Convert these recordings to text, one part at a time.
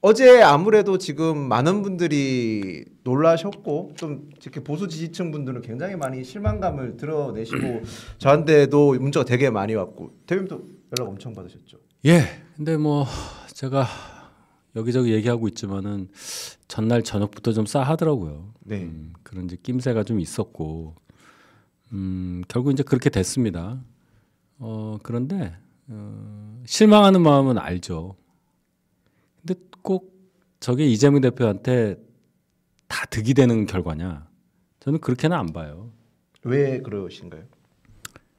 어제 아무래도 지금 많은 분들이 놀라셨고 좀 이렇게 보수 지지층 분들은 굉장히 많이 실망감을 드러내시고 저한테도 문자가 되게 많이 왔고 대표님도 연락 엄청 받으셨죠? 예. 근데 뭐 제가 여기저기 얘기하고 있지만은 전날 저녁부터 좀 싸하더라고요. 네. 그런 이제 낌새가 좀 있었고 결국 이제 그렇게 됐습니다. 그런데 실망하는 마음은 알죠. 근데 꼭 저게 이재명 대표한테 다 득이 되는 결과냐? 저는 그렇게는 안 봐요. 왜 그러신가요?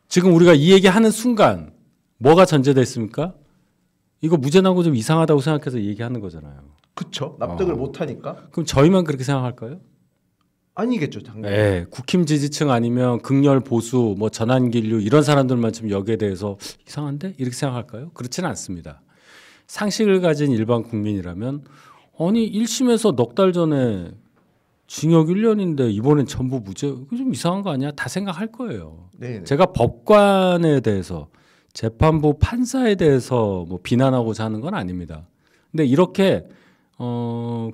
지금 우리가 이 얘기하는 순간 뭐가 전제돼 있습니까? 이거 무죄나고 좀 이상하다고 생각해서 얘기하는 거잖아요. 그쵸. 납득을 못하니까. 그럼 저희만 그렇게 생각할까요? 아니겠죠. 당연히. 네, 국힘 지지층 아니면 극렬 보수, 뭐 전환길류 이런 사람들만 지금 여기에 대해서 이상한데? 이렇게 생각할까요? 그렇지는 않습니다. 상식을 가진 일반 국민이라면 아니 1심에서 넉 달 전에 징역 1년인데 이번엔 전부 무죄, 좀 이상한 거 아니야? 다 생각할 거예요. 네네. 제가 법관에 대해서 재판부 판사에 대해서 뭐 비난하고자 하는 건 아닙니다. 근데 이렇게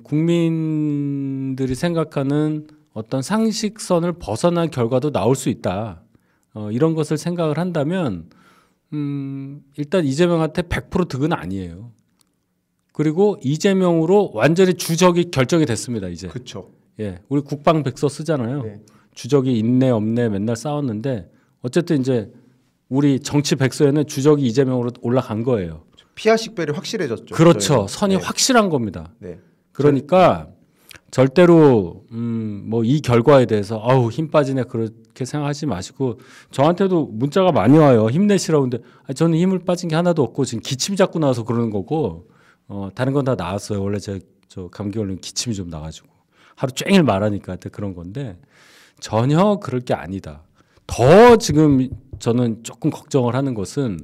국민들이 생각하는 어떤 상식선을 벗어난 결과도 나올 수 있다. 이런 것을 생각을 한다면 일단 이재명한테 100% 득은 아니에요. 그리고 이재명으로 완전히 주적이 결정이 됐습니다. 이제. 그렇죠. 예, 우리 국방백서 쓰잖아요. 네. 주적이 있네 없네 맨날 싸웠는데 어쨌든 이제 우리 정치 백서에는 주적이 이재명으로 올라간 거예요. 피하 식별이 확실해졌죠. 그렇죠. 저희는. 선이 네. 확실한 겁니다. 네. 그러니까 절대로 뭐 이 결과에 대해서 아우 힘 빠지네 그렇게 생각하지 마시고 저한테도 문자가 많이 와요. 힘내시라고. 근데 저는 힘을 빠진 게 하나도 없고 지금 기침 잡고 나와서 그러는 거고 다른 건 다 나았어요. 원래 저 감기 걸리면 기침이 좀 나가지고 하루 종일 말하니까 그런 건데 전혀 그럴 게 아니다. 더 지금 저는 조금 걱정을 하는 것은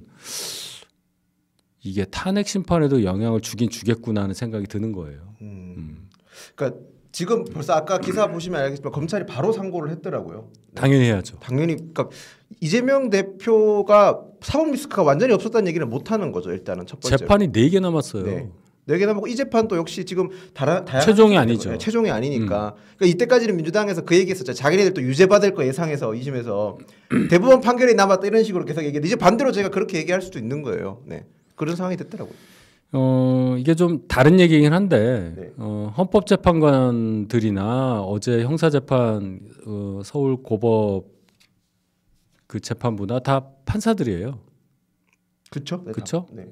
이게 탄핵 심판에도 영향을 주긴 주겠구나 하는 생각이 드는 거예요. 그러니까 지금 벌써 아까 기사 보시면 알겠지만 검찰이 바로 상고를 했더라고요. 당연히 해야죠. 당연히 그러니까 이재명 대표가 사법 리스크가 완전히 없었다는 얘기는 못 하는 거죠. 일단은 첫 번째. 재판이 4개 남았어요. 네. 4개 남았고 이 재판도 역시 지금 다양한 최종이 아니죠. 네, 최종이 아니니까. 그러니까 이때까지는 민주당에서 그 얘기했었죠. 자기네들 또 유죄 받을 거 예상해서 2심에서 대법원 판결이 남았다 이런 식으로 계속 얘기했는데 이제 반대로 제가 그렇게 얘기할 수도 있는 거예요. 네. 그런 상황이 됐더라고요. 이게 좀 다른 얘기긴 한데 네. 헌법재판관들이나 어제 형사재판 서울 고법 그 재판부나 다 판사들이에요. 그렇죠. 네, 그렇죠? 네.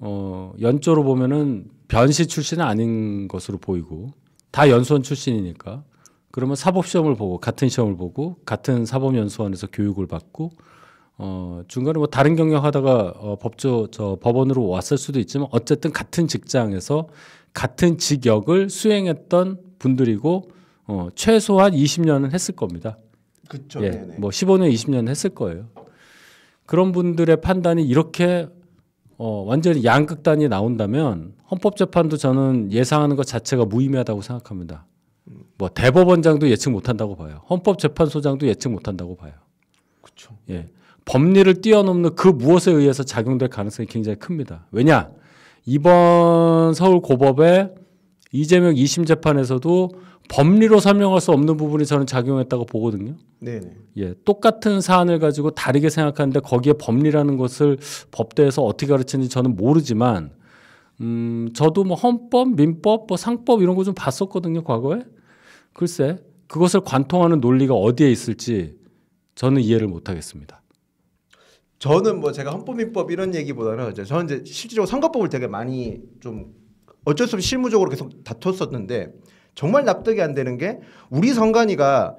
연조로 보면은 변시 출신은 아닌 것으로 보이고 다 연수원 출신이니까 그러면 사법시험을 보고 같은 시험을 보고 같은 사법연수원에서 교육을 받고 중간에 뭐 다른 경력하다가 법원으로 왔을 수도 있지만 어쨌든 같은 직장에서 같은 직역을 수행했던 분들이고 최소한 20년은 했을 겁니다. 그렇죠. 예, 네네. 뭐 15년, 20년 했을 거예요. 그런 분들의 판단이 이렇게 완전히 양극단이 나온다면 헌법재판도 저는 예상하는 것 자체가 무의미하다고 생각합니다. 뭐 대법원장도 예측 못한다고 봐요. 헌법재판소장도 예측 못한다고 봐요. 그렇죠. 예, 법리를 뛰어넘는 그 무엇에 의해서 작용될 가능성이 굉장히 큽니다. 왜냐? 이번 서울 고법의 이재명 2심 재판에서도 법리로 설명할 수 없는 부분이 저는 작용했다고 보거든요. 네네. 예, 똑같은 사안을 가지고 다르게 생각하는데 거기에 법리라는 것을 법대에서 어떻게 가르치는지 저는 모르지만 저도 뭐 헌법, 민법, 뭐 상법 이런 거 좀 봤었거든요, 과거에. 글쎄, 그것을 관통하는 논리가 어디에 있을지 저는 이해를 못 하겠습니다. 저는 뭐 제가 헌법민법 이런 얘기보다는 저는 이제 실질적으로 선거법을 되게 많이 좀 어쩔 수 없이 실무적으로 계속 다퉜었는데 정말 납득이 안 되는 게 우리 선관위가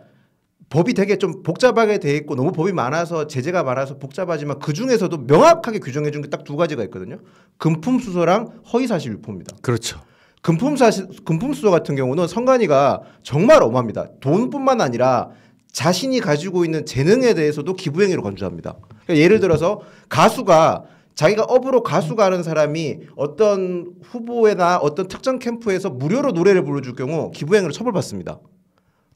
법이 되게 좀 복잡하게 돼 있고 너무 법이 많아서 제재가 많아서 복잡하지만 그 중에서도 명확하게 규정해 준 게 딱 2가지가 있거든요. 금품수수랑 허위사실유포입니다. 그렇죠. 금품수수 같은 경우는 선관위가 정말 엄합니다. 돈뿐만 아니라 자신이 가지고 있는 재능에 대해서도 기부행위로 간주합니다. 그러니까 예를 들어서 가수가 자기가 업으로 가수가 하는 사람이 어떤 후보에나 어떤 특정 캠프에서 무료로 노래를 불러줄 경우 기부행위로 처벌받습니다.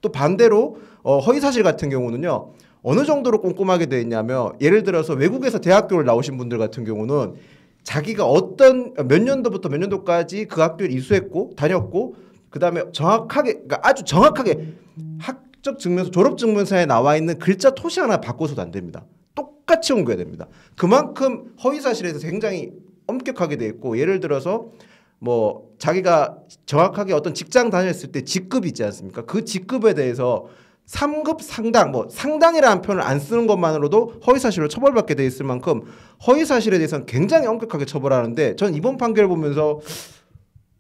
또 반대로 허위사실 같은 경우는요. 어느 정도로 꼼꼼하게 되어 있냐면 예를 들어서 외국에서 대학교를 나오신 분들 같은 경우는 자기가 어떤 몇 년도부터 몇 년도까지 그 학교를 이수했고 다녔고 그다음에 정확하게 그러니까 아주 정확하게 학적 증명서 졸업 증명서에 나와 있는 글자 토시 하나 바꿔서도 안 됩니다. 똑같이 옮겨야 됩니다. 그만큼 허위 사실에 대해서 굉장히 엄격하게 돼 있고 예를 들어서 뭐 자기가 정확하게 어떤 직장 다녔을 때 직급 있지 않습니까? 그 직급에 대해서 3급 상당, 뭐 상당이라는 표현을 안 쓰는 것만으로도 허위사실로 처벌받게 돼 있을 만큼 허위사실에 대해서는 굉장히 엄격하게 처벌하는데 전 이번 판결 보면서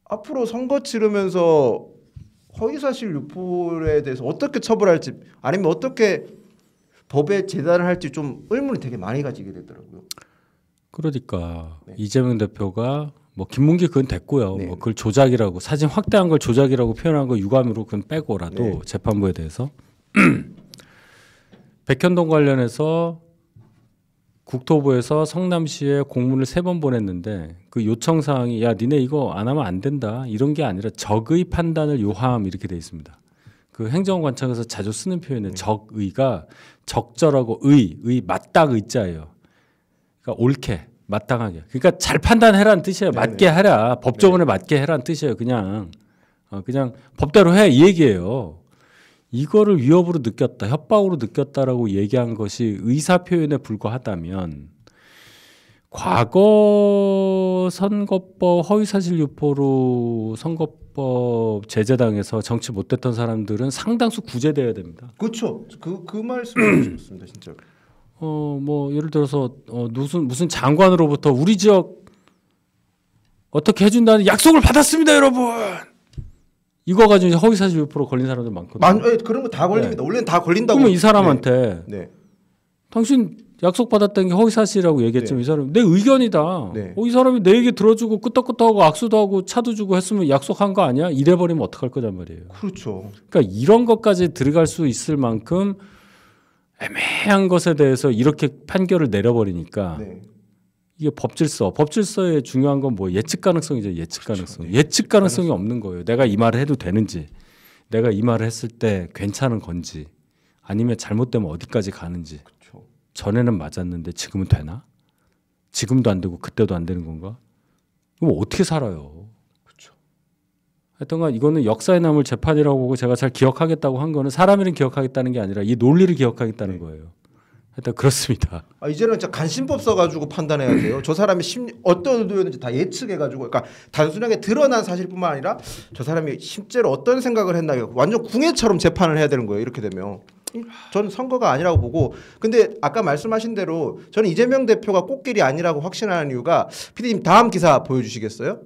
앞으로 선거 치르면서 허위사실 유포에 대해서 어떻게 처벌할지 아니면 어떻게 법에 재단을 할지 좀 의문이 되게 많이 가지게 되더라고요. 그러니까 네. 이재명 대표가 뭐 김문기 그건 됐고요. 네. 뭐 그걸 조작이라고 사진 확대한 걸 조작이라고 표현한 거 유감으로 그건 빼고라도 네. 재판부에 대해서 백현동 관련해서 국토부에서 성남시에 공문을 3번 보냈는데 그 요청 사항이 야 니네 이거 안 하면 안 된다 이런 게 아니라 적의 판단을 요함 이렇게 돼 있습니다. 그 행정관청에서 자주 쓰는 표현은 적의가 적절하고 의 마딱 의자예요. 그러니까 옳게 마땅하게. 그러니까 잘 판단해라는 뜻이에요. 네네. 맞게 해라. 법조문에 맞게 해라는 뜻이에요. 그냥 법대로 해 이 얘기예요. 이거를 위협으로 느꼈다, 협박으로 느꼈다라고 얘기한 것이 의사 표현에 불과하다면 과거 선거법 허위사실 유포로 선거법 제재당해서 정치 못했던 사람들은 상당수 구제돼야 됩니다. 그렇죠. 그 말씀을 주셨습니다, 진짜. 뭐 예를 들어서 무슨 장관으로부터 우리 지역 어떻게 해준다는 약속을 받았습니다, 여러분. 이거 가지고 이제 허위사실 유포로 걸린 사람들 많거든요. 그런 거 다 걸립니다. 원래는 다 걸린다고. 그러면 이 사람한테 네. 당신 약속 받았다는 게 허위사실이라고 얘기했지만 네. 이 사람이 내 의견이다. 네. 이 사람이 내 얘기 들어주고 끄떡끄떡하고 악수도 하고 차도 주고 했으면 약속한 거 아니야? 이래버리면 어떡할 거란 말이에요. 그렇죠. 그러니까 이런 것까지 들어갈 수 있을 만큼 애매한 것에 대해서 이렇게 판결을 내려버리니까 네. 이게 법질서에 중요한 건 뭐 예측 가능성이죠. 예측 그렇죠. 가능성. 네. 예측 가능성이 없는 거예요. 내가 이 말을 해도 되는지, 내가 이 말을 했을 때 괜찮은 건지, 아니면 잘못되면 어디까지 가는지. 그렇죠. 전에는 맞았는데 지금은 되나? 지금도 안 되고 그때도 안 되는 건가? 그럼 어떻게 살아요? 그렇죠. 하여튼간 이거는 역사에 남을 재판이라고 보고 제가 잘 기억하겠다고 한 거는 사람 이름 기억하겠다는 게 아니라 이 논리를 기억하겠다는 네. 거예요. 하여튼 그렇습니다. 이제는 진짜 간신법 써가지고 판단해야 돼요. 저 사람이 어떤 의도였는지 다 예측해가지고, 그러니까 단순하게 드러난 사실뿐만 아니라 저 사람이 실제로 어떤 생각을 했나 완전 궁예처럼 재판을 해야 되는 거예요. 이렇게 되면 저는 선거가 아니라고 보고, 근데 아까 말씀하신 대로 저는 이재명 대표가 꽃길이 아니라고 확신하는 이유가 PD님 다음 기사 보여주시겠어요?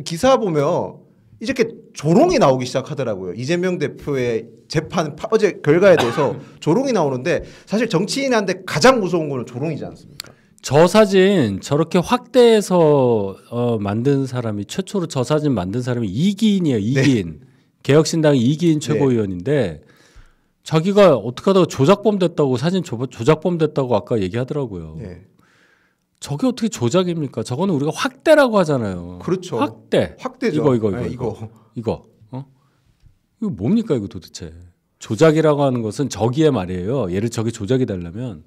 기사 보면 이렇게 조롱이 나오기 시작하더라고요. 이재명 대표의 재판 어제 결과에 대해서 조롱이 나오는데 사실 정치인한테 가장 무서운 거는 조롱이지 않습니까? 저 사진 저렇게 확대해서 만든 사람이 최초로 저 사진 만든 사람이 이기인이에요. 이기인. 네. 개혁신당 이기인 최고위원인데 자기가 어떻게 하다가 조작범 됐다고 사진 조작범 됐다고 아까 얘기하더라고요. 네. 저게 어떻게 조작입니까? 저거는 우리가 확대라고 하잖아요. 그렇죠. 확대죠. 이거. 이거 뭡니까 이거 도대체? 조작이라고 하는 것은 저기의 말이에요. 얘를 저기 조작이 되려면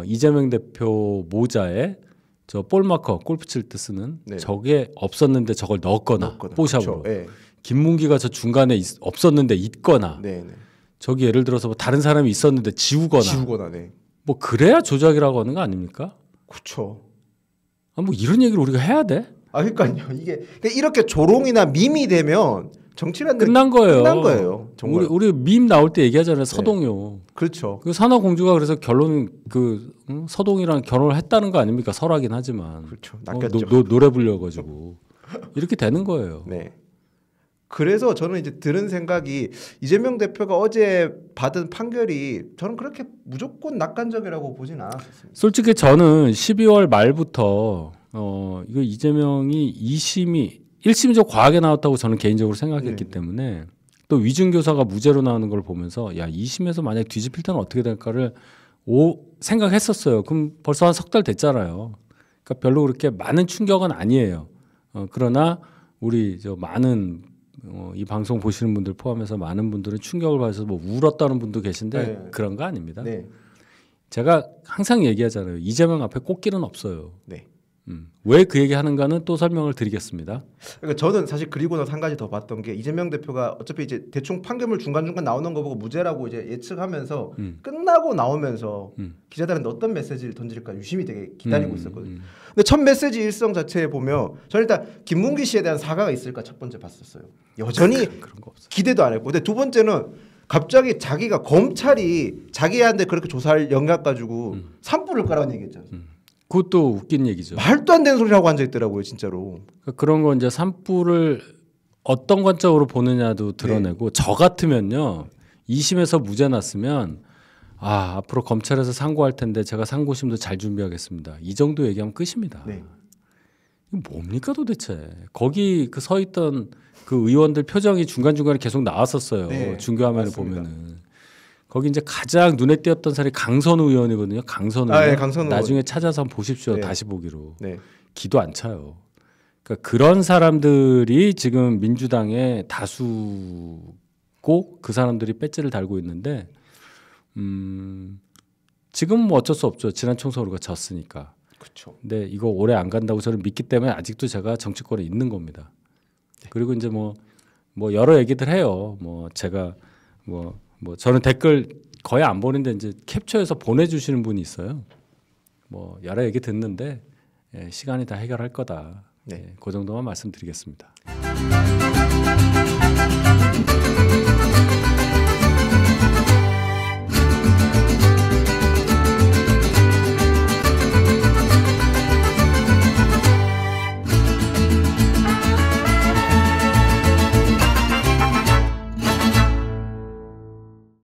이재명 대표 모자에 저 볼마커 골프 칠 때 쓰는 저게 없었는데 저걸 넣었거나 뽀샵으로. 그렇죠. 네. 김문기가 저 중간에 없었는데 있거나. 저기 예를 들어서 뭐 다른 사람이 있었는데 지우거나. 뭐 그래야 조작이라고 하는 거 아닙니까? 그렇죠. 뭐 이런 얘기를 우리가 해야 돼? 그러니까요. 이게 이렇게 조롱이나 밈이 되면 정치란 끝난 거예요. 끝난 거예요. 정말. 우리 밈 나올 때 얘기하잖아요. 서동요. 그렇죠. 그 산하공주가 그래서 결론은 서동이랑 결혼을 했다는 거 아닙니까? 설하긴 하지만. 그렇죠. 낚였죠. 노래 불려가지고 이렇게 되는 거예요. 네. 그래서 저는 이제 들은 생각이 이재명 대표가 어제 받은 판결이 저는 그렇게 무조건 낙관적이라고 보진 않았습니다. 솔직히 저는 12월 말부터 이거 이재명이 1심이 좀 과하게 나왔다고 저는 개인적으로 생각했기 때문에 또 위중교사가 무죄로 나오는 걸 보면서 야 2심에서 만약 뒤집힐 때는 어떻게 될까를 생각했었어요. 그럼 벌써 한 석 달 됐잖아요. 그러니까 별로 그렇게 많은 충격은 아니에요. 그러나 우리 많은 이 방송 보시는 분들 포함해서 많은 분들은 충격을 받아서 뭐 울었다는 분도 계신데 그런 거 아닙니다. 제가 항상 얘기하잖아요. 이재명 앞에 꽃길은 없어요. 왜 그 얘기 하는가는 또 설명을 드리겠습니다. 그러니까 저는 사실 그리고 나서 한 가지 더 봤던 게 이재명 대표가 어차피 이제 대충 판결문 중간중간 나오는 거 보고 무죄라고 이제 예측하면서 끝나고 나오면서 기자들한테 어떤 메시지를 던질까 유심히 되게 기다리고 있었거든요. 근데 첫 메시지 일성 자체에 보면 저는 일단 김문기 씨에 대한 사과가 있을까 첫 번째 봤었어요. 여전히 그런 거 없어요. 기대도 안 했고. 근데 두 번째는 갑자기 자기가 검찰이 자기한테 그렇게 조사할 영역 가지고 산불을 까라는 얘기했잖아요. 그것도 웃긴 얘기죠. 말도 안 되는 소리를 하고 앉아 있더라고요, 진짜로. 그런 거 이제 산불을 어떤 관점으로 보느냐도 드러내고 저 같으면요 2심에서 무죄 났으면 앞으로 검찰에서 상고할 텐데 제가 상고심도 잘 준비하겠습니다. 이 정도 얘기하면 끝입니다. 네. 이거 뭡니까 도대체? 거기 그 서 있던 그 의원들 표정이 중간중간에 계속 나왔었어요. 네, 중계화면을 맞습니다. 보면은. 거기 이제 가장 눈에 띄었던 사람이 강선우 의원이거든요. 강선우 의원. 네, 강선우 나중에 의원. 찾아서 한번 보십시오. 네. 다시 보기로. 네. 기도 안 차요. 그러니까 그런 사람들이 지금 민주당의 다수고 그 사람들이 배지를 달고 있는데 지금 뭐 어쩔 수 없죠. 지난 총선 우리가 졌으니까. 그렇죠. 근데 이거 오래 안 간다고 저는 믿기 때문에 아직도 제가 정치권에 있는 겁니다. 그리고 이제 뭐 여러 얘기들 해요. 뭐 제가 뭐 저는 댓글 거의 안 보는데 이제 캡처해서 보내주시는 분이 있어요. 뭐 여러 얘기 듣는데 시간이 다 해결할 거다. 그 정도만 말씀드리겠습니다.